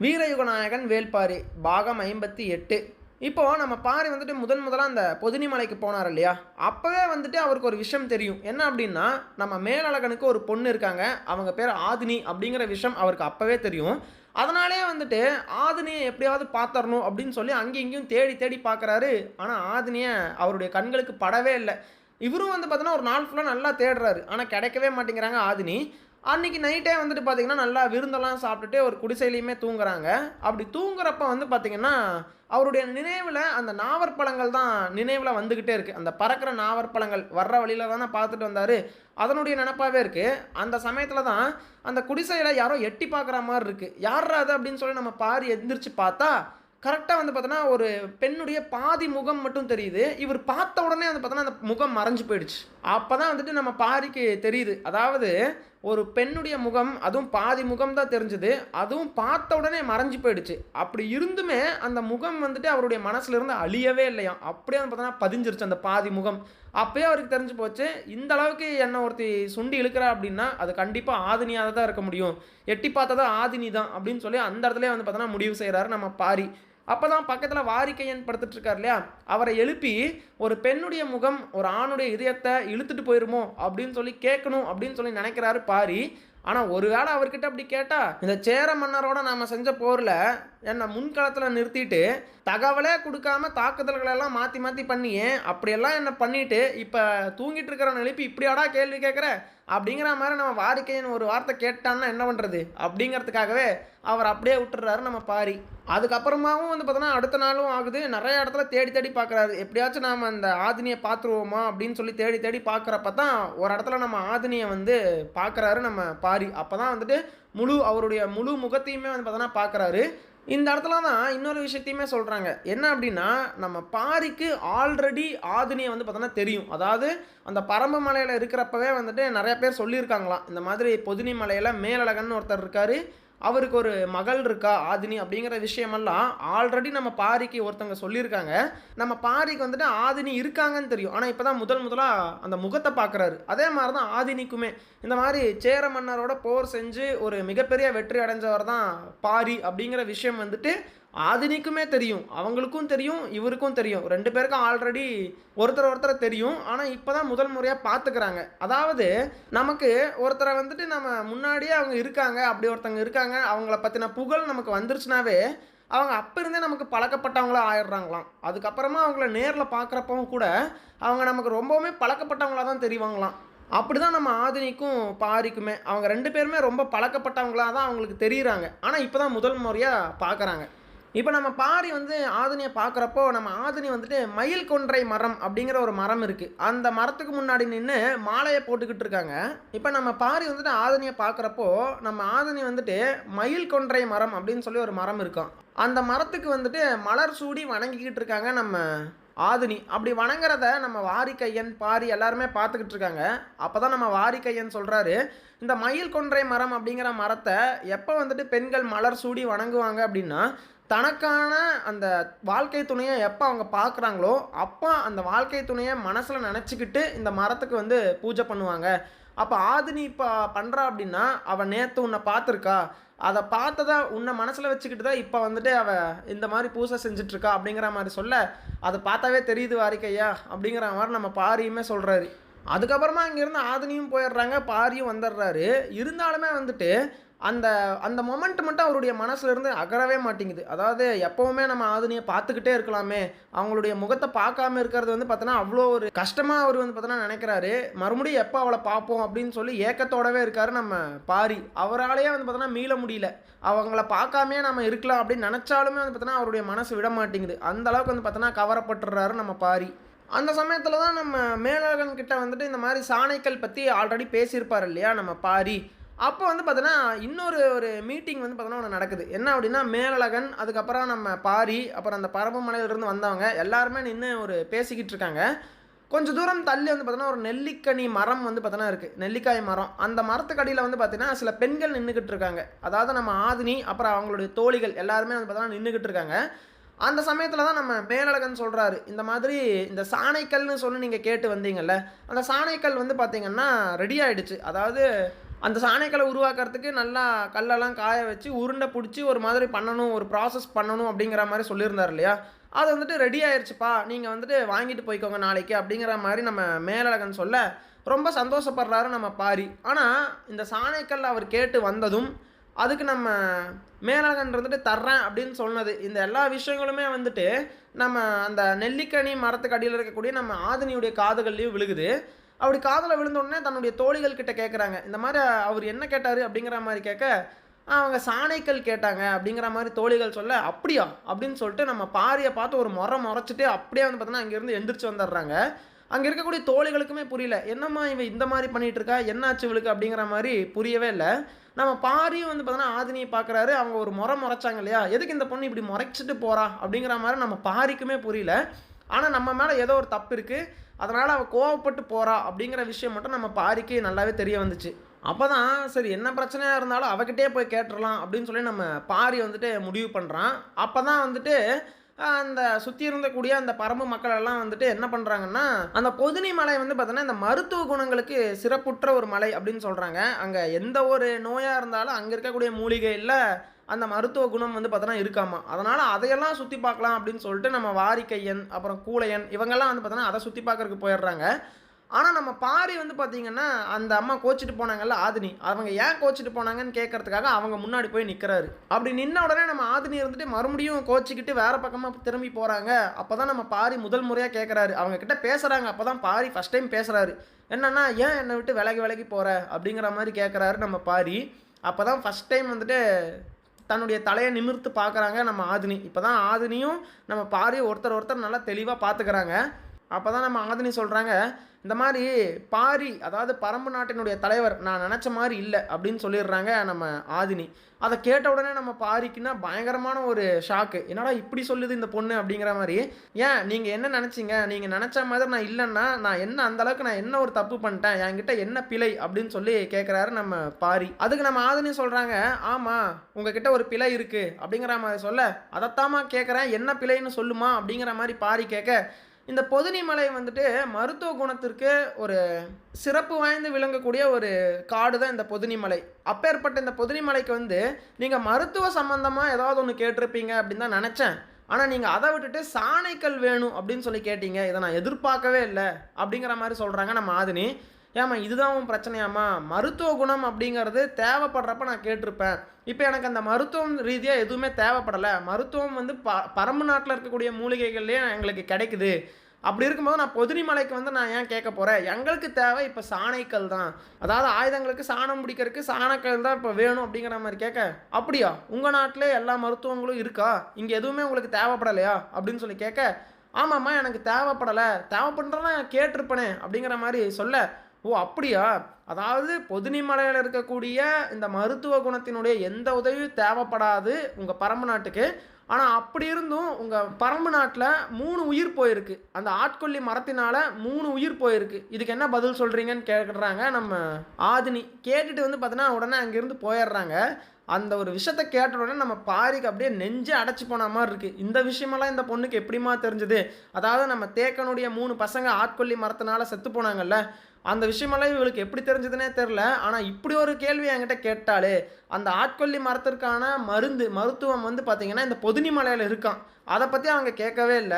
வீரயுகநாயகன் வேள்பாரி பாகம் 58. இப்போது நம்ம பாரி வந்துட்டு முதலாக அந்த பொதினி மலைக்கு போனார் இல்லையா, அப்போவே வந்துட்டு அவருக்கு ஒரு விஷயம் தெரியும். என்ன அப்படின்னா, நம்ம மேலழகனுக்கு ஒரு பொண்ணு இருக்காங்க, அவங்க பேர் ஆதினி அப்படிங்கிற விஷயம் அவருக்கு அப்போவே தெரியும். அதனாலே வந்துட்டு ஆதினியை எப்படியாவது பார்த்துடணும் அப்படின்னு சொல்லி அங்கேயும் இங்கேயும் தேடி தேடி பார்க்குறாரு. ஆனால் ஆதினியை அவருடைய கண்களுக்கு படவே இல்லை. இவரும் வந்து பார்த்தீங்கன்னா ஒரு நாள் ஃபுல்லாக நல்லா தேடுறாரு, ஆனால் கிடைக்கவே மாட்டேங்கிறாங்க ஆதினி. அன்றைக்கி நைட்டே வந்துட்டு பார்த்திங்கன்னா நல்லா விருந்தெல்லாம் சாப்பிட்டுட்டு ஒரு குடிசையிலையுமே தூங்குறாங்க. அப்படி தூங்குறப்ப வந்து பார்த்திங்கன்னா அவருடைய நினைவில் அந்த நாவற்பழங்கள் தான் நினைவில் வந்துக்கிட்டே இருக்குது. அந்த பறக்கிற நாவற்பழங்கள் வர்ற வழியில் தானே பார்த்துட்டு வந்தார், அதனுடைய நினப்பாகவே இருக்குது. அந்த சமயத்தில் தான் அந்த குடிசையில் யாரோ எட்டி பார்க்குற மாதிரி இருக்குது. யார் அது அப்படின்னு சொல்லி நம்ம பாரி எந்திரிச்சு பார்த்தா கரெக்டாக வந்து பார்த்தோன்னா ஒரு பெண்ணுடைய பாதி முகம் மட்டும் தெரியுது. இவர் பார்த்த உடனே வந்து பார்த்தோன்னா அந்த முகம் மறைஞ்சு போயிடுச்சு. அப்போ தான் வந்துட்டு நம்ம பாரிக்கு தெரியுது, அதாவது ஒரு பெண்ணுடைய முகம், அதுவும் பாதி முகம் தான் தெரிஞ்சுது, அதுவும் பார்த்த உடனே மறைஞ்சு போயிடுச்சு. அப்படி இருந்துமே அந்த முகம் வந்துட்டு அவருடைய மனசுலேருந்து அழியவே இல்லையாம். அப்படியே வந்து பார்த்தோன்னா பதிஞ்சிருச்சு அந்த பாதி முகம். அப்போயே அவருக்கு தெரிஞ்சு போச்சு, இந்த அளவுக்கு என்னை ஒருத்தி சுண்டி இழுக்கிறா அப்படின்னா அது கண்டிப்பாக ஆதினியாக தான் இருக்க முடியும், எட்டி பார்த்ததா ஆதினி தான் அப்படின்னு சொல்லி அந்த இடத்துல வந்து பார்த்தோன்னா முடிவு செய்கிறாரு நம்ம பாரி. அப்போ தான் பக்கத்தில் வாரிக்கையன் படுத்துட்ருக்கார் இல்லையா, அவரை எழுப்பி ஒரு பெண்ணுடைய முகம் ஒரு ஆணுடைய இதயத்தை இழுத்துட்டு போயிருமோ அப்படின்னு சொல்லி கேட்கணும் அப்படின்னு சொல்லி நினைக்கிறாரு பாரி. ஆனால் ஒரு வேளை அவர்கிட்ட அப்படி கேட்டால், இந்த சேர மன்னரோட நாம் செஞ்ச போரில் என்னை முன்களத்தில் நிறுத்திட்டு தகவலே கொடுக்காம தாக்குதல்களெல்லாம் மாற்றி மாற்றி பண்ணியே அப்படியெல்லாம் என்னை பண்ணிவிட்டு இப்போ தூங்கிட்டு இருக்கிற எழுப்பி இப்படியாடா கேள்வி கேட்குற அப்படிங்கிற மாதிரி நம்ம வாரிக்கையன் ஒரு வார்த்தை கேட்டான்னா என்ன பண்ணுறது அப்படிங்கிறதுக்காகவே அவர் அப்படியே விட்டுறாரு நம்ம பாரி. அதுக்கப்புறமாவும் வந்து பார்த்தோன்னா அடுத்த நாளும் ஆகுது, நிறைய இடத்துல தேடி தேடி பார்க்குறாரு, எப்படியாச்சும் நாம் அந்த ஆதினியை பார்த்துருவோமா அப்படின்னு சொல்லி தேடி தேடி பார்க்குறப்ப தான் ஒரு இடத்துல நம்ம ஆதினியை வந்து பார்க்குறாரு நம்ம பாரி. அப்போ தான் வந்துட்டு அவருடைய முழு முகத்தையுமே வந்து பார்த்தோன்னா பார்க்குறாரு. இந்த இடத்துல தான் இன்னொரு விஷயத்தையுமே சொல்கிறாங்க. என்ன அப்படின்னா, நம்ம பாரிக்கு ஆல்ரெடி ஆதினியை வந்து பார்த்தோன்னா தெரியும். அதாவது அந்த பரம்பு மலையில் இருக்கிறப்பவே வந்துட்டு நிறைய பேர் சொல்லியிருக்காங்களாம், இந்த மாதிரி பொதினி மலையில் மேலழகன் ஒருத்தர் இருக்கார், அவருக்கு ஒரு மகள் இருக்கா ஆதினி அப்படிங்கிற விஷயமெல்லாம் ஆல்ரெடி நம்ம பாரிக்கு ஒருத்தவங்க சொல்லியிருக்காங்க. நம்ம பாரிக்கு வந்துட்டு ஆதினி இருக்காங்கன்னு தெரியும், ஆனால் இப்போ தான் முதலாக அந்த முகத்தை பார்க்குறாரு. அதே மாதிரி தான் ஆதினிக்குமே இந்த மாதிரி சேர மன்னரோட போர் செஞ்சு ஒரு மிகப்பெரிய வெற்றி அடைஞ்சவர் தான் பாரி அப்படிங்கிற விஷயம் வந்துட்டு ஆதினிக்குமே தெரியும், அவங்களுக்கும் தெரியும், இவருக்கும் தெரியும். ரெண்டு பேருக்கும் ஆல்ரெடி ஒருத்தர் தெரியும். ஆனால் இப்போ தான் முதல் முறையாக பார்த்துக்கிறாங்க. அதாவது நமக்கு ஒருத்தரை வந்துட்டு நம்ம முன்னாடியே அவங்க இருக்காங்க, அப்படி ஒருத்தவங்க இருக்காங்க, அவங்கள பற்றின புகழ் நமக்கு வந்துருச்சுனாவே அவங்க அப்போ இருந்தே நமக்கு பழக்கப்பட்டவங்களாக ஆயிடுறாங்களாம். அதுக்கப்புறமா அவங்கள நேரில் பார்க்குறப்பவும் கூட அவங்க நமக்கு ரொம்பவுமே பழக்கப்பட்டவங்களாக தான் தெரிவாங்களாம். அப்படி தான் நம்ம ஆதினிக்கும் பாரிக்குமே அவங்க ரெண்டு பேருமே ரொம்ப பழக்கப்பட்டவங்களாக தான் அவங்களுக்கு தெரியுறாங்க. ஆனால் இப்போ தான் முதல் முறையாக பார்க்குறாங்க. இப்போ நம்ம பாரி வந்து ஆதினியை பார்க்குறப்போ நம்ம ஆதினி வந்துட்டு மயில் கொன்றை மரம் அப்படிங்கிற ஒரு மரம் இருக்குது, அந்த மரத்துக்கு முன்னாடி நின்று மாலையை போட்டுக்கிட்டு இருக்காங்க. இப்போ நம்ம பாரி வந்துட்டு ஆதினியை பார்க்குறப்போ நம்ம ஆதினி வந்துட்டு மயில் கொன்றை மரம் அப்படின்னு சொல்லி ஒரு மரம் இருக்கும், அந்த மரத்துக்கு வந்துட்டு மலர் சூடி வணங்கிக்கிட்டு இருக்காங்க நம்ம ஆதினி. அப்படி வணங்குறத நம்ம வாரிக்கையன் பாரி எல்லாருமே பார்த்துக்கிட்டு இருக்காங்க. அப்போ தான் நம்ம வாரிக்கையன் சொல்கிறாரு, இந்த மயில் கொன்றை மரம் அப்படிங்கிற மரத்தை எப்போ வந்துட்டு பெண்கள் மலர் சூடி வணங்குவாங்க அப்படின்னா, தனக்கான அந்த வாழ்க்கை துணையை எப்போ அவங்க பார்க்குறாங்களோ அப்போ அந்த வாழ்க்கை துணையை மனசில் நினச்சிக்கிட்டு இந்த மரத்துக்கு வந்து பூஜை பண்ணுவாங்க. அப்போ ஆதினி இப்போ பண்ணுறா அப்படின்னா அவள் நேற்று உன்னை பார்த்துருக்கா, அதை பார்த்ததா உன்னை மனசில் வச்சுக்கிட்டு தான் இப்போ வந்துட்டு அவள் இந்த மாதிரி பூஜை செஞ்சிட்ருக்கா அப்படிங்கிற மாதிரி சொல்ல, அதை பார்த்தாவே தெரியுது வாரிக்கையா அப்படிங்கிற மாதிரி நம்ம பாரியுமே சொல்கிறாரு. அதுக்கப்புறமா இங்கேருந்து ஆதினியும் போயிடுறாங்க, பாரியும் வந்துடுறாரு. இருந்தாலுமே வந்துட்டு அந்த அந்த மொமெண்ட் மட்டும் அவருடைய மனசுலேருந்து அகரவே மாட்டேங்குது. அதாவது எப்போவுமே நம்ம ஆதினியை பார்த்துக்கிட்டே இருக்கலாமே, அவங்களுடைய முகத்தை பார்க்காம இருக்கிறது வந்து பார்த்தோன்னா அவ்வளோ ஒரு கஷ்டமாக அவர் வந்து பார்த்தோன்னா நினைக்கிறாரு. மறுபடியும் எப்போ அவளை பார்ப்போம் அப்படின்னு சொல்லி ஏக்கத்தோடவே இருக்கார் நம்ம பாரி. அவராலேயே வந்து பார்த்தோன்னா மீள முடியல, அவங்கள பார்க்காமே நம்ம இருக்கலாம் அப்படின்னு நினச்சாலுமே வந்து பார்த்தோன்னா அவருடைய மனசு விட மாட்டேங்குது. அந்தளவுக்கு வந்து பார்த்தோன்னா கவரப்பட்டுறாரு நம்ம பாரி. அந்த சமயத்தில் தான் நம்ம மேலழகன் கிட்ட வந்துட்டு இந்த மாதிரி சாணைக்கல் பற்றி ஆல்ரெடி பேசியிருப்பார் இல்லையா நம்ம பாரி. அப்போ வந்து பார்த்தோன்னா ஒரு மீட்டிங் வந்து பார்த்தோன்னா ஒன்று நடக்குது. என்ன அப்படின்னா, மேலழகன், அதுக்கப்புறம் நம்ம பாரி, அப்புறம் அந்த பரம்பு மலையிலிருந்து வந்தவங்க எல்லாருமே நின்று ஒரு பேசிக்கிட்டு இருக்காங்க. கொஞ்சம் தூரம் தள்ளி வந்து பார்த்தோன்னா ஒரு நெல்லிக்கனி மரம் வந்து பார்த்தோன்னா இருக்குது, நெல்லிக்காய் மரம். அந்த மரத்துக்கடியில் வந்து பார்த்தீங்கன்னா சில பெண்கள் நின்றுக்கிட்டு இருக்காங்க. அதாவது நம்ம ஆதினி அப்புறம் அவங்களுடைய தோழிகள் எல்லாருமே வந்து பார்த்தோன்னா நின்றுக்கிட்டு இருக்காங்க. அந்த சமயத்தில் தான் நம்ம மேலழகன் சொல்கிறாரு, இந்த மாதிரி இந்த சாணைக்கல்னு சொல்லி நீங்கள் கேட்டு வந்தீங்கல்ல, அந்த சாணைக்கல் வந்து பார்த்திங்கன்னா ரெடி ஆகிடுச்சு. அதாவது அந்த சாணைக்கல்லை உருவாக்குறதுக்கு நல்லா கல்லெல்லாம் காய வச்சு உருண்டை பிடிச்சி ஒரு மாதிரி பண்ணணும், ஒரு ப்ராசஸ் பண்ணணும் அப்படிங்கிற மாரி சொல்லியிருந்தார் இல்லையா? அது வந்துட்டு ரெடி ஆயிருச்சுப்பா. நீங்க வந்துட்டு வாங்கிட்டு போய்க்கோங்க நாளைக்கு அப்படிங்கிற மாரி நம்ம மேலழகன் சொல்ல, ரொம்ப சந்தோஷப்படுறாரு நம்ம பாரி. ஆனா, இந்த சாணைக்கல் அவர் கேட்டு வந்ததும், அதுக்கு நம்ம மேலழகன் வந்துட்டு தர்றேன் அப்படின்னு சொன்னது. இந்த எல்லா விஷயங்களுமே வந்துட்டு நம்ம அந்த நெல்லிக்கனி மரத்துக்கு அடியில இருக்கக்கூடிய நம்ம ஆதினியுடைய காதுகள்லயும் விழுகுது. அப்படி காதுல விழுந்த உடனே தன்னுடைய தோழிகள் கிட்ட கேட்குறாங்க. இந்த மாரி அவரு என்ன கேட்டாரு? அப்படிங்கிற மாரி கேட்க, அவங்க சாணைக்கல் கேட்டாங்க அப்படிங்கிற மாரி தோழிகள் சொல்ல, "அப்படியா?" அப்படின்னு சொல்லிட்டு நம்ம பாரிய பார்த்து ஒரு மொறச்சுட்டு அப்படியே வந்து பார்த்தீங்கன்னா, அங்கேருந்து எந்திரிச்சு வந்துடுறாங்க. அங்க இருக்கக்கூடிய தோழிகளுக்குமே புரியல. "என்னம்மா இவ இந்த மாரி பண்ணிட்டு இருக்கா? என்னாச்சு இவளுக்கு?" அப்படிங்கிற மாரி புரியவே இல்ல. நம்ம பாரியும் வந்து பார்த்தீங்கன்னா, ஆதினிய பார்க்குறாரு. அவங்க ஒரு மொறச்சாங்க இல்லையா? "எதுக்கு இந்த பொண்ணு இப்படி மொறச்சிட்டு போறா?" அப்படிங்கிற மாரி நம்ம பாரிக்குமே புரியல. ஆனா, நம்ம மேல ஏதோ ஒரு தப்பு இருக்கு. அதனால அவ கோவப்பட்டு போறா அப்படிங்கிற விஷயம் மட்டும் நம்ம பாரிக்கு நல்லாவே தெரிய வந்துச்சு. அப்பதான் சரி என்ன பிரச்சனையா இருந்தாலும் அவகிட்டயே போய் கேட்டுறலாம் அப்படின்னு சொல்லி நம்ம பாரி வந்துட்டு முடிவு பண்றான். அப்பதான் வந்துட்டு அந்த சுத்தி இருந்தக்கூடிய அந்த பரம்பு மக்கள் எல்லாம் வந்துட்டு என்ன பண்றாங்கன்னா, அந்த பொதினி மலை வந்து பார்த்தீங்கன்னா, இந்த மருத்துவ குணங்களுக்கு சிறப்புற்ற ஒரு மலை அப்படின்னு சொல்றாங்க. அங்க எந்த ஒரு நோயா இருந்தாலும் அங்க இருக்கக்கூடிய மூலிகையில அந்த மருத்துவ குணம் வந்து பார்த்தோன்னா இருக்காமா. அதனால அதையெல்லாம் சுத்தி பார்க்கலாம் அப்படின்னு சொல்லிட்டு நம்ம வாரிக்கையன், அப்புறம் கூழையன் இவங்கெல்லாம் வந்து பார்த்தோன்னா அத சுத்தி பார்க்கறக்கு போயிடுறாங்க. ஆனா நம்ம பாரி வந்து பார்த்தீங்கன்னா, அந்த அம்மா கோச்சிட்டு போனாங்கல்ல ஆதினி, அவங்க ஏன் கோச்சிட்டு போனாங்கன்னு கேட்கறதுக்காக அவங்க முன்னாடி போய் நிக்கிறாரு. அப்படி நின்ன உடனே நம்ம ஆதினி இருந்துட்டு மறுபடியும் கோச்சிக்கிட்டு வேற பக்கமா திரும்பி போறாங்க. அப்பதான் நம்ம பாரி முதல் முறையா கேட்கறாரு. அவங்க கிட்ட பேசுறாங்க. அப்பதான் பாரி ஃபர்ஸ்ட் டைம் பேசுறாரு. என்னன்னா, "ஏன் என்ன விட்டு விலகி விலகி போற?" அப்படிங்கிற மாரி கேட்கறாரு நம்ம பாரி. அப்பதான் ஃபர்ஸ்ட் டைம் வந்துட்டு தன்னுடைய தலைய நிமிர்த்து பார்க்குறாங்க நம்ம ஆதினி. இப்பதான் ஆதினியும் நம்ம பாரியும் ஒருத்தர் நல்லா தெளிவா பார்த்துக்கிறாங்க. அப்பதான் நம்ம ஆதினி சொல்றாங்க, இந்த மாரி பாரி அதாவது பரம்பு நாட்டினுடைய தலைவர் நான் நெனச்ச மாரி இல்ல அப்படின்னு சொல்லிடுறாங்க நம்ம ஆதினி. அத கேட்ட உடனே நம்ம பாரிக்குன்னா பயங்கரமான ஒரு ஷாக்கு. என்னடா இப்படி சொல்லுது இந்த பொண்ணு அப்படிங்கிற மாரி. ஏன் நீங்க என்ன நெனச்சீங்க? நீங்க நெனச்ச மாதிரி நான் இல்லன்னா, நான் என்ன அந்த அளவுக்கு நான் என்ன ஒரு தப்பு பண்ணிட்டேன்? என்கிட்ட என்ன பிழை? அப்படின்னு சொல்லி கேட்குறாரு நம்ம பாரி. அதுக்கு நம்ம ஆதினி சொல்றாங்க, ஆமா உங்ககிட்ட ஒரு பிழை இருக்கு அப்படிங்கிற மாரி சொல்ல, அதத்தாம்மா கேட்குறேன் என்ன பிழைன்னு சொல்லுமா? அப்படிங்கிற மாரி பாரி கேட்க, இந்த பொதினி மலை வந்துட்டு மருத்துவ குணத்திற்கு ஒரு சிறப்பு வாய்ந்து விளங்கக்கூடிய ஒரு காடு தான் இந்த பொதினி மலை. அப்பேற்பட்ட இந்த பொதினி மலைக்கு வந்து நீங்க மருத்துவ சம்பந்தமா ஏதாவது ஒண்ணு கேட்டிருப்பீங்க அப்படின்னு தான் நெனச்சேன். ஆனா நீங்க அத விட்டுட்டு சாணைக்கல் வேணும் அப்படின்னு சொல்லி கேட்டீங்க. இத நான் எதிர்பார்க்கவே இல்ல. அப்படிங்கிற மாரி சொல்றாங்க நம்ம ஆதினி. ஏம்மா இதுதான் உன் பிரச்சனையாம்மா? மருத்துவ குணம் அப்படிங்கிறது தேவைப்படுறப்ப நான் கேட்டிருப்பேன். இப்ப எனக்கு அந்த மருத்துவம் ரீதியா எதுவுமே தேவைப்படல. மருத்துவம் வந்து பரம்பு நாட்டுல இருக்கக்கூடிய மூலிகைகள்லயே எங்களுக்கு கிடைக்குது. அப்படி இருக்கும்போது நான் பொதினி மலைக்கு வந்து நான் ஏன் கேட்க போறேன்? எங்களுக்கு தேவை இப்ப சாணைக்கல் தான். அதாவது ஆயுதங்களுக்கு சாணம் பிடிக்கிறதுக்கு சாணக்கல் தான் இப்ப வேணும் அப்படிங்கிற மாரி கேட்க, அப்படியா? உங்க நாட்டிலே எல்லா மருத்துவங்களும் இருக்கா? இங்க எதுவுமே உங்களுக்கு தேவைப்படலையா? அப்படின்னு சொல்லி கேட்க, ஆமாம்மா எனக்கு தேவைப்படல. தேவைப்படுறதுனா கேட்டிருப்பனே அப்படிங்கிற மாரி சொல்ல, ஓ! அப்படியா? அதாவது பொதினி மலையில இருக்கக்கூடிய இந்த மருத்துவ குணத்தினுடைய எந்த உதவியும் தேவைப்படாது உங்க பரம்பு நாட்டுக்கு. ஆனா அப்படி இருந்தும் உங்க பரம்பு நாட்டுல 3 உயிர் போயிருக்கு. அந்த ஆட்கொல்லி மரத்தினால 3 உயிர் போயிருக்கு. இதுக்கு என்ன பதில் சொல்றீங்கன்னு கேட்குறாங்க நம்ம ஆதினி. கேட்டுட்டு வந்து பார்த்தீங்கன்னா, உடனே அங்கிருந்து போயிடுறாங்க. அந்த ஒரு விஷயத்த கேட்ட உடனே நம்ம பாரிக்கு அப்படியே நெஞ்சே அடைச்சு போன மாரி இருக்கு. இந்த விஷயமெல்லாம் இந்த பொண்ணுக்கு எப்படிம்மா தெரிஞ்சது? அதாவது நம்ம தேக்கனுடைய 3 பசங்க ஆட்கொல்லி மரத்தினால செத்து போனாங்கல்ல. அந்த விஷயமெல்லாம் இவளுக்கு எப்படி தெரிஞ்சதுன்னே தெரியல. ஆனா இப்படி ஒரு கேள்வி என்கிட்ட கேட்டாளே, அந்த ஆட்கொல்லி மரத்திற்கான மருத்துவம் வந்து பார்த்தீங்கன்னா, இந்த பொதினி மலையில இருக்காம். அத பத்தி அவங்க கேட்கவே இல்ல.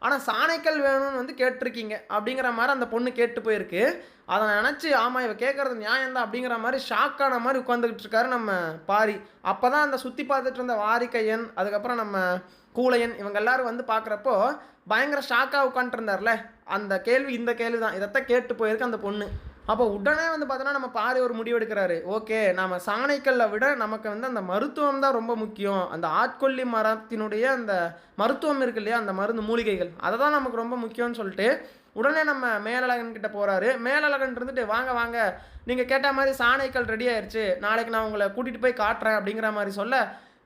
ஆனா சாணைக்கல் வேணும்னு வந்து கேட்டுருக்கீங்க. அப்படிங்கிற மாரி அந்த பொண்ணு கேட்டு போயிருக்கு. அத நெனச்சு ஆமா இவ கேட்கறது நியாயம் தான் அப்படிங்கிற மாரி ஷாக் ஆன மாரி உட்கார்ந்துகிட்டு இருக்காரு நம்ம பாரி. அப்பதான் அந்த சுத்தி பார்த்துட்டு இருந்த வாரிக்கையன், அதுக்கப்புறம் நம்ம கூழையன் இவங்க எல்லாரும் வந்து பார்க்குறப்போ, பயங்கர ஷாக்கா உட்காந்துட்டு இருந்தார்ல. அந்த கேள்வி இந்த கேள்வி தான். இதத்தான் கேட்டு போயிருக்கு அந்த பொண்ணு. அப்போ உடனே வந்து பார்த்தோன்னா, நம்ம பாரி ஒரு முடிவு எடுக்கிறாரு. ஓகே நாம சாணைக்கல்ல விட நமக்கு வந்து அந்த மருத்துவம் தான் ரொம்ப முக்கியம். அந்த ஆட்கொல்லி மரத்தினுடைய அந்த மருத்துவம் இருக்கு இல்லையா? அந்த மருந்து மூலிகைகள். அததான் நமக்கு ரொம்ப முக்கியம்னு சொல்லிட்டு, உடனே நம்ம மேலழகன் கிட்ட போறாரு. மேலழகன் இருந்துட்டு, "வாங்க, வாங்க. நீங்க கேட்ட மாரி சாணைக்கல் ரெடி ஆயிருச்சு. நாளைக்கு நான் உங்கள கூட்டிட்டு போய் காட்டுறேன்." அப்படிங்கிற மாரி சொல்ல,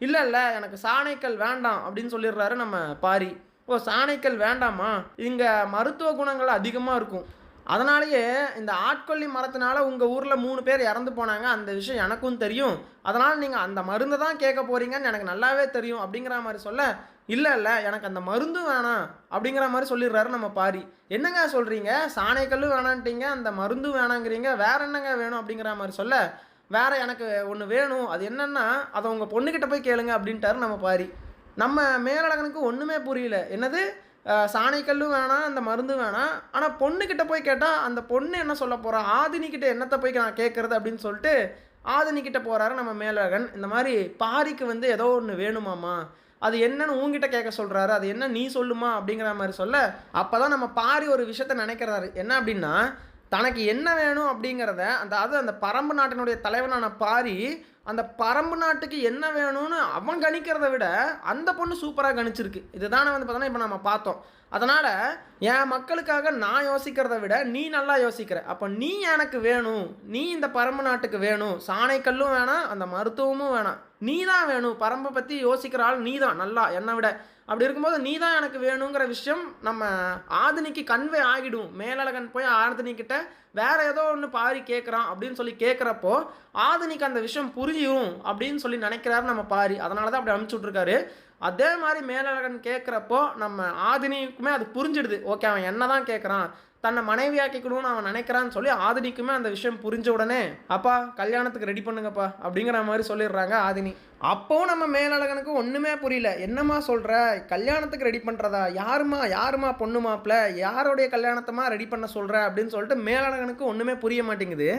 "இல்ல, இல்ல எனக்கு சாணைக்கல் வேண்டாம்." அப்படின்னு சொல்லிடுறாரு நம்ம பாரி. "ஓ! சாணைக்கல் வேண்டாமா? இங்க மருத்துவ குணங்கள் அதிகமா இருக்கும். அதனாலேயே இந்த ஆட்கொல்லி மரத்தினால உங்க ஊர்ல 3 பேர் இறந்து போனாங்க. அந்த விஷயம் எனக்கும் தெரியும். அதனால நீங்க அந்த மருந்த தான் கேட்க போறீங்கன்னு எனக்கு நல்லாவே தெரியும்." அப்படிங்கிற மாரி சொல்ல, "இல்ல, இல்ல எனக்கு அந்த மருந்தும் வேணாம்." அப்படிங்கிற மாரி சொல்லிடுறாரு நம்ம பாரி. "என்னங்க சொல்றீங்க? சாணைக்கல்லும் வேணான்ட்டீங்க, அந்த மருந்தும் வேணாங்கிறீங்க. வேற என்னங்க வேணும்?" அப்படிங்கிற மாரி சொல்ல, வேற எனக்கு ஒன்று வேணும், அது என்னன்னா அதை உங்கள் பொண்ணுக்கிட்ட போய் கேளுங்க அப்படின்ட்டாரு நம்ம பாரி. நம்ம மேலழகனுக்கு ஒன்றுமே புரியல. என்னது சாணைக்கல்லும் வேணாம், அந்த மருந்தும் வேணாம், ஆனால் பொண்ணுக்கிட்ட போய் கேட்டால் அந்த பொண்ணு என்ன சொல்ல போகிறா, ஆதினிக்கிட்ட என்னத்தை போய் நான் கேட்குறது அப்படின்னு சொல்லிட்டு ஆதினிக்கிட்ட போகிறாரு நம்ம மேலழகன். இந்த மாதிரி பாரிக்கு வந்து ஏதோ ஒன்று வேணுமாம்மா, அது என்னன்னு உங்ககிட்ட கேட்க சொல்கிறாரு, அது என்ன நீ சொல்லுமா அப்படிங்கிற மாதிரி சொல்ல, அப்போ தான் நம்ம பாரி ஒரு விஷயத்த நினைக்கிறாரு. என்ன அப்படின்னா, தனக்கு என்ன வேணும் அப்படிங்கிறத அந்த பரம்பு நாட்டினுடைய தலைவனான பாரி அந்த பரம்பு நாட்டுக்கு என்ன வேணும்னு அவன் கணிக்கிறத விட அந்த பொண்ணு சூப்பராக கணிச்சிருக்கு. இதுதானே வந்து பார்த்தோன்னா இப்போ நம்ம பார்த்தோம். அதனால் என் மக்களுக்காக நான் யோசிக்கிறத விட நீ நல்லா யோசிக்கிற, அப்போ நீ எனக்கு வேணும், நீ இந்த பரம்பு நாட்டுக்கு வேணும், சாணைக்கல்லும் வேணாம், அந்த மருத்துவமும் வேணாம், நீ தான் வேணும், பரம்பை பற்றி யோசிக்கிற ஆள் நீ தான் நல்லா என்னை விட. அப்படி இருக்கும்போது நீ தான் எனக்கு வேணுங்கிற விஷயம் நம்ம ஆதினிக்கு கன்வே ஆகிடும். மேலழகன் போய் ஆதினிக்கிட்ட வேற ஏதோ ஒன்று பாரி கேட்குறான் அப்படின்னு சொல்லி கேட்குறப்போ ஆதினிக்கு அந்த விஷயம் புரியும் அப்படின்னு சொல்லி நினைக்கிறாரு நம்ம பாரி. அதனால தான் அப்படி அனுப்பிச்சி விட்ருக்காரு. அதே மாதிரி மேலழகன் கேட்குறப்போ நம்ம ஆதினிக்குமே அது புரிஞ்சிடுது. ஓகே, அவன் என்ன தான் கேட்குறான், தன்னை மனைவியாக்கிக்கணும்னு அவன் நினைக்கிறான்னு சொல்லி ஆதினிக்குமே அந்த விஷயம் புரிஞ்ச உடனே அப்பா கல்யாணத்துக்கு ரெடி பண்ணுங்கப்பா அப்படிங்கிற மாதிரி சொல்லிடுறாங்க ஆதினி. அப்போவும் நம்ம மேலழகனுக்கு ஒன்றுமே புரியல. என்னம்மா சொல்கிற, கல்யாணத்துக்கு ரெடி பண்ணுறதா, யாருமா பொண்ணு மாப்பிள்ள, யாருடைய கல்யாணத்தமா ரெடி பண்ண சொல்கிற அப்படின்னு சொல்லிட்டு மேலழகனுக்கு ஒன்றுமே புரிய மாட்டேங்குது.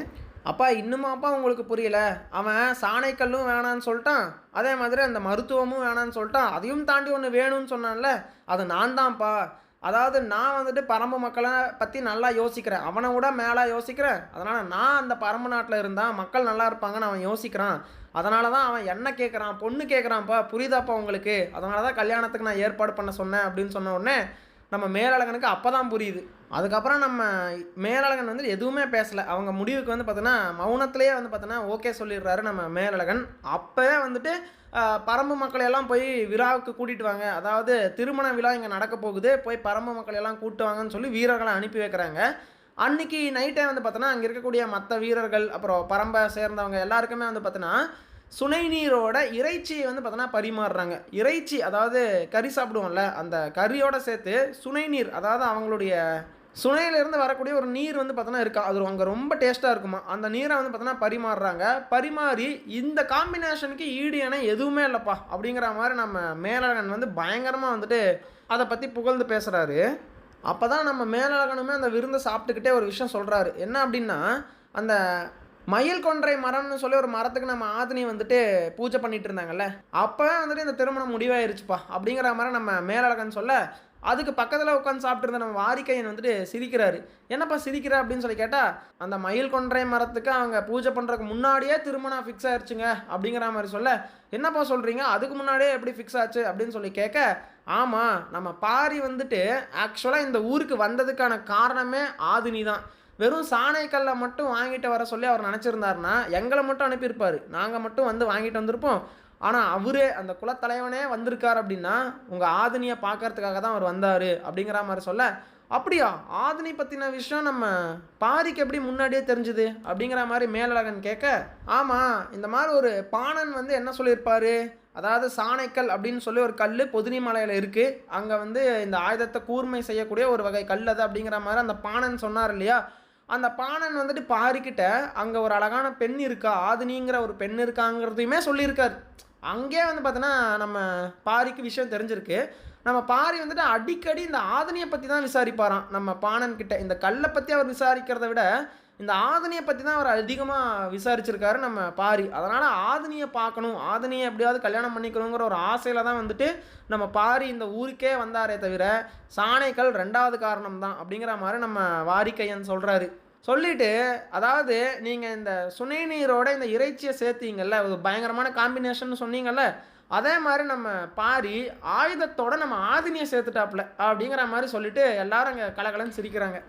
அப்பா இன்னுமாப்பா உங்களுக்கு புரியல, அவன் சாணைக்கல்லும் வேணான்னு சொல்லிட்டான், அதே மாதிரி அந்த மருத்துவமும் வேணான்னு சொல்லிட்டான், அதையும் தாண்டி ஒன்று வேணும்னு சொன்னான்ல, அது நான் தான்ப்பா. அதாவது நான் வந்துட்டு பரம்பு மக்களை பற்றி நல்லா யோசிக்கிறேன், அவனை விட மேலே யோசிக்கிறேன். அதனால் நான் அந்த பரம்பு நாட்டில் இருந்தால் மக்கள் நல்லா இருப்பாங்கன்னு அவன் யோசிக்கிறான். அதனால தான் அவன் என்ன கேட்குறான், பொண்ணு கேட்குறான்ப்பா, புரியுதாப்பா உங்களுக்கு, அதனால தான் கல்யாணத்துக்கு நான் ஏற்பாடு பண்ண சொன்னேன் அப்படின்னு சொன்ன உடனே நம்ம மேலழகனுக்கு அப்போ தான் புரியுது. அதுக்கப்புறம் நம்ம மேலழகன் வந்து எதுவுமே பேசலை. அவங்க முடிவுக்கு வந்து பார்த்தோன்னா மௌனத்திலேயே வந்து பார்த்தோன்னா ஓகே சொல்லிடுறாரு நம்ம மேலழகன். அப்போவே வந்துட்டு பரம்பு மக்களையெல்லாம் போய் விழாவுக்கு கூட்டிகிட்டு வாங்க, அதாவது திருமண விழா இங்கே நடக்க போகுது, போய் பரம்பு மக்களையெல்லாம் கூப்பிட்டு வாங்கன்னு சொல்லி வீரர்களை அனுப்பி வைக்கிறாங்க. அன்றைக்கி நைட்டே வந்து பார்த்தோன்னா அங்கே இருக்கக்கூடிய மற்ற வீரர்கள் அப்புறம் பரம்பை சேர்ந்தவங்க எல்லாருக்குமே வந்து பார்த்தோன்னா சுனை நீரோட இறைச்சியை வந்து பார்த்தோன்னா பரிமாறுறாங்க. இறைச்சி அதாவது கறி சாப்பிடுவோம்ல, அந்த கறியோட சேர்த்து சுனை நீர், அதாவது அவங்களுடைய சுனையிலேருந்து வரக்கூடிய ஒரு நீர் வந்து பார்த்தோன்னா இருக்கா, அது அங்கே ரொம்ப டேஸ்ட்டாக இருக்குமா, அந்த நீரை வந்து பார்த்தோன்னா பரிமாறுறாங்க. பரிமாறி இந்த காம்பினேஷனுக்கு ஈடு என எதுவுமே இல்லைப்பா அப்படிங்கிற மாதிரி நம்ம மேலழகன் வந்து பயங்கரமாக வந்துட்டு அதை பற்றி புகழ்ந்து பேசுகிறாரு. அப்போ தான் நம்ம மேலழகனுமே அந்த விருந்தை சாப்பிட்டுக்கிட்டே ஒரு விஷயம் சொல்கிறாரு. என்ன அப்படின்னா, அந்த மயில் கொன்றை மரம்னு சொல்லி ஒரு மரத்துக்கு நம்ம ஆதினி வந்துட்டு பூஜை பண்ணிட்டு இருந்தாங்கல்ல, அப்போவே வந்துட்டு இந்த திருமணம் முடிவாயிருச்சுப்பா அப்படிங்கிற மாதிரி நம்ம மேலழகன் சொல்ல, அதுக்கு பக்கத்தில் உட்காந்து சாப்பிட்டு இருந்த நம்ம வாரிக்கையன் வந்துட்டு சிரிக்கிறாரு. என்னப்பா சிரிக்கிற அப்படின்னு சொல்லி கேட்டால், அந்த மயில் கொன்றை மரத்துக்கு அவங்க பூஜை பண்ணுறதுக்கு முன்னாடியே திருமணம் ஃபிக்ஸ் ஆயிடுச்சுங்க அப்படிங்கிற மாதிரி சொல்ல, என்னப்பா சொல்கிறீங்க, அதுக்கு முன்னாடியே எப்படி ஃபிக்ஸ் ஆச்சு அப்படின்னு சொல்லி கேட்க, ஆமாம் நம்ம பாரி வந்துட்டு ஆக்சுவலாக இந்த ஊருக்கு வந்ததுக்கான காரணமே ஆதினி தான். வெறும் சாணைக்கல்லை மட்டும் வாங்கிட்டு வர சொல்லி அவர் நினச்சிருந்தாருன்னா எங்களை மட்டும் அனுப்பியிருப்பார், நாங்கள் மட்டும் வந்து வாங்கிட்டு வந்திருப்போம். ஆனால் அவரே அந்த குலத்தலைவனே வந்திருக்கார் அப்படின்னா உங்கள் ஆதினியை பார்க்கறதுக்காக தான் அவர் வந்தார் அப்படிங்கிற மாதிரி சொல்ல, அப்படியா ஆதினி பற்றின விஷயம் நம்ம பாரிக்கு எப்படி முன்னாடியே தெரிஞ்சுது அப்படிங்கிற மாதிரி மேலழகன் கேட்க, ஆமாம் இந்த மாதிரி ஒரு பாணன் வந்து என்ன சொல்லியிருப்பார், அதாவது சாணைக்கல் அப்படின்னு சொல்லி ஒரு கல் பொதினி மலையில் இருக்குது, அங்கே வந்து இந்த ஆயுதத்தை கூர்மை செய்யக்கூடிய ஒரு வகை கல் அது அப்படிங்கிற மாதிரி அந்த பாணன் சொன்னார் இல்லையா. அந்த பாணன் வந்துட்டு பாரிக்கிட்ட அங்கே ஒரு அழகான பெண் இருக்கா, ஆதினிங்கிற ஒரு பெண் இருக்காங்கிறதையுமே சொல்லியிருக்காரு. அங்கே வந்து பார்த்தோன்னா நம்ம பாரிக்கு விஷயம் தெரிஞ்சிருக்கு. நம்ம பாரி வந்துட்டு அடிக்கடி இந்த ஆதினியை பற்றி தான் விசாரிப்பாராம் நம்ம பாணன்கிட்ட. இந்த கல்லை பற்றி அவர் விசாரிக்கிறத விட இந்த ஆதினியை பற்றி தான் அவர் அதிகமாக விசாரிச்சிருக்காரு நம்ம பாரி. அதனால் ஆதினியை பார்க்கணும், ஆதினியை எப்படியாவது கல்யாணம் பண்ணிக்கணுங்கிற ஒரு ஆசையில் தான் வந்துட்டு நம்ம பாரி இந்த ஊருக்கே வந்தாரே தவிர சாணைக்கல் ரெண்டாவது காரணம் தான் அப்படிங்கிற மாதிரி நம்ம வாரிக்கையன் சொல்கிறாரு. சொல்லிவிட்டு, அதாவது நீங்கள் இந்த சுனை நீரோட இந்த இறைச்சியை சேர்த்தீங்கல்ல, ஒரு பயங்கரமான காம்பினேஷன் சொன்னீங்கல்ல, அதே மாதிரி நம்ம பாரி ஆயுதத்தோட நம்ம ஆதினியை சேர்த்துட்டாப்புல அப்படிங்கிற மாதிரி சொல்லிட்டு எல்லாரும் அங்கே கலகலன்னு சிரிக்கிறாங்க.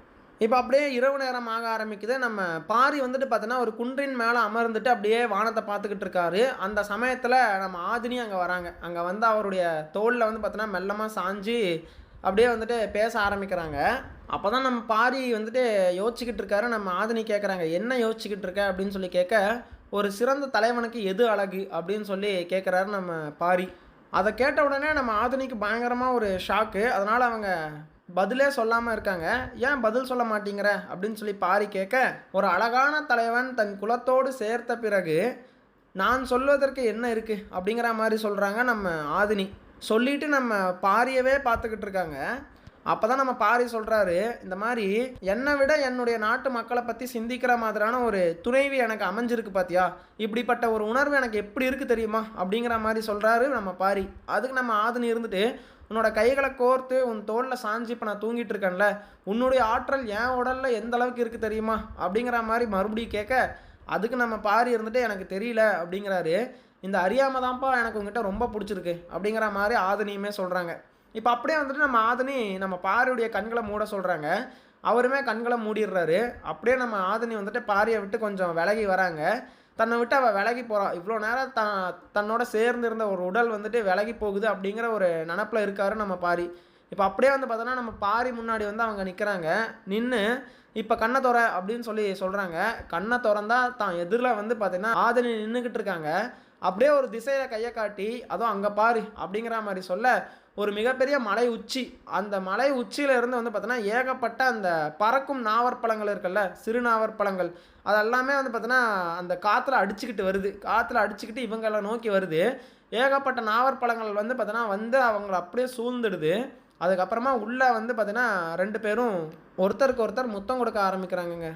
இப்போ அப்படியே இரவு நேரம் ஆக ஆரம்பிக்குது. நம்ம பாரி வந்துட்டு பார்த்தோன்னா ஒரு குன்றின் மேலே அமர்ந்துட்டு அப்படியே வானத்தை பார்த்துக்கிட்டு இருக்காரு. அந்த சமயத்தில் நம்ம ஆதினி அங்கே வராங்க. அங்கே வந்து அவருடைய தோளில் வந்து பார்த்தோன்னா மெல்லமாக சாஞ்சு அப்படியே வந்துட்டு பேச ஆரம்பிக்கிறாங்க. அப்போ தான் நம்ம பாரி வந்துட்டு யோசிச்சுக்கிட்டு இருக்காரு. நம்ம ஆதினி கேட்குறாங்க, என்ன யோசிச்சுக்கிட்டு இருக்க அப்படின்னு சொல்லி கேட்க, ஒரு சிறந்த தலைவனுக்கு எது அழகு அப்படின்னு சொல்லி கேட்குறாரு நம்ம பாரி. அதை கேட்ட உடனே நம்ம ஆதினிக்கு பயங்கரமாக ஒரு ஷாக்கு. அதனால் அவங்க பதிலே சொல்லாமல் இருக்காங்க. ஏன் பதில் சொல்ல மாட்டேங்கிற அப்படின்னு சொல்லி பாரி கேட்க, ஒரு அழகான தலைவன் தன் குலத்தோடு சேர்த்த பிறகு நான் சொல்வதற்கு என்ன இருக்கு அப்படிங்கிற மாதிரி சொல்கிறாங்க நம்ம ஆதினி. சொல்லிட்டு நம்ம பாரியவே பார்த்துக்கிட்டு இருக்காங்க. அப்போ தான் நம்ம பாரி சொல்கிறாரு, இந்த மாதிரி என்னை விட என்னுடைய நாட்டு மக்களை பற்றி சிந்திக்கிற மாதிரியான ஒரு துணைவி எனக்கு அமைஞ்சிருக்கு பார்த்தியா, இப்படிப்பட்ட ஒரு உணர்வு எனக்கு எப்படி இருக்குது தெரியுமா அப்படிங்கிற மாதிரி சொல்கிறாரு நம்ம பாரி. அதுக்கு நம்ம ஆதினி இருந்துட்டு, உன்னோட கைகளை கோர்த்து உன் தோளில் சாஞ்சி இப்போ நான் தூங்கிட்டு இருக்கேன்ல, உன்னுடைய ஆற்றல் என் உடலில் எந்த அளவுக்கு இருக்குது தெரியுமா அப்படிங்கிற மாதிரி மறுபடியும் கேட்க, அதுக்கு நம்ம பாரி இருந்துட்டு எனக்கு தெரியல அப்படிங்கிறாரு. இந்த அறியாமல் தான்ப்பா எனக்கு உங்ககிட்ட ரொம்ப பிடிச்சிருக்கு அப்படிங்கிற மாதிரி ஆதினியுமே சொல்கிறாங்க. இப்போ அப்படியே வந்துட்டு நம்ம ஆதினி நம்ம பாரியுடைய கண்களை மூட சொல்கிறாங்க. அவருமே கண்களை மூடிடுறாரு. அப்படியே நம்ம ஆதினி வந்துட்டு பாரியை விட்டு கொஞ்சம் விலகி வராங்க. தன்னை விட்டு அவள் விலகி போகிறா. இவ்வளோ நேரம் தன்னோட சேர்ந்து இருந்த ஒரு உடல் வந்துட்டு விலகி போகுது அப்படிங்கிற ஒரு நினப்பில் இருக்காரு நம்ம பாரி. இப்போ அப்படியே வந்து பார்த்தோன்னா நம்ம பாரி முன்னாடி வந்து அவங்க நிற்கிறாங்க. நின்று இப்போ கண்ணை தொற அப்படின்னு சொல்லி சொல்கிறாங்க. கண்ணை திறந்தா தான் எதிரில் வந்து பார்த்தீங்கன்னா ஆதினி நின்றுக்கிட்டு இருக்காங்க. அப்படியே ஒரு திசையில் கையை காட்டி, அதுவும் அங்கே பாரு அப்படிங்கிற மாதிரி சொல்ல, ஒரு மிகப்பெரிய மலை உச்சி, அந்த மலை உச்சியில இருந்து வந்து பார்த்தோன்னா ஏகப்பட்ட அந்த பறக்கும் நாவற்பழங்கள் இருக்குல்ல, சிறு நாவற்பழங்கள், அதெல்லாமே வந்து பார்த்தோன்னா அந்த காற்றுல அடிச்சுக்கிட்டு வருது. காற்றுல அடிச்சுக்கிட்டு இவங்களை நோக்கி வருது. ஏகப்பட்ட நாவற்பழங்கள் வந்து பார்த்தோன்னா வந்து அவங்கள அப்படியே சூழ்ந்துடுது. அதுக்கப்புறமா உள்ளே வந்து பார்த்தீங்கன்னா 2 பேரும் ஒருத்தருக்கு ஒருத்தர் முத்தம் கொடுக்க ஆரம்பிக்கிறாங்கங்க.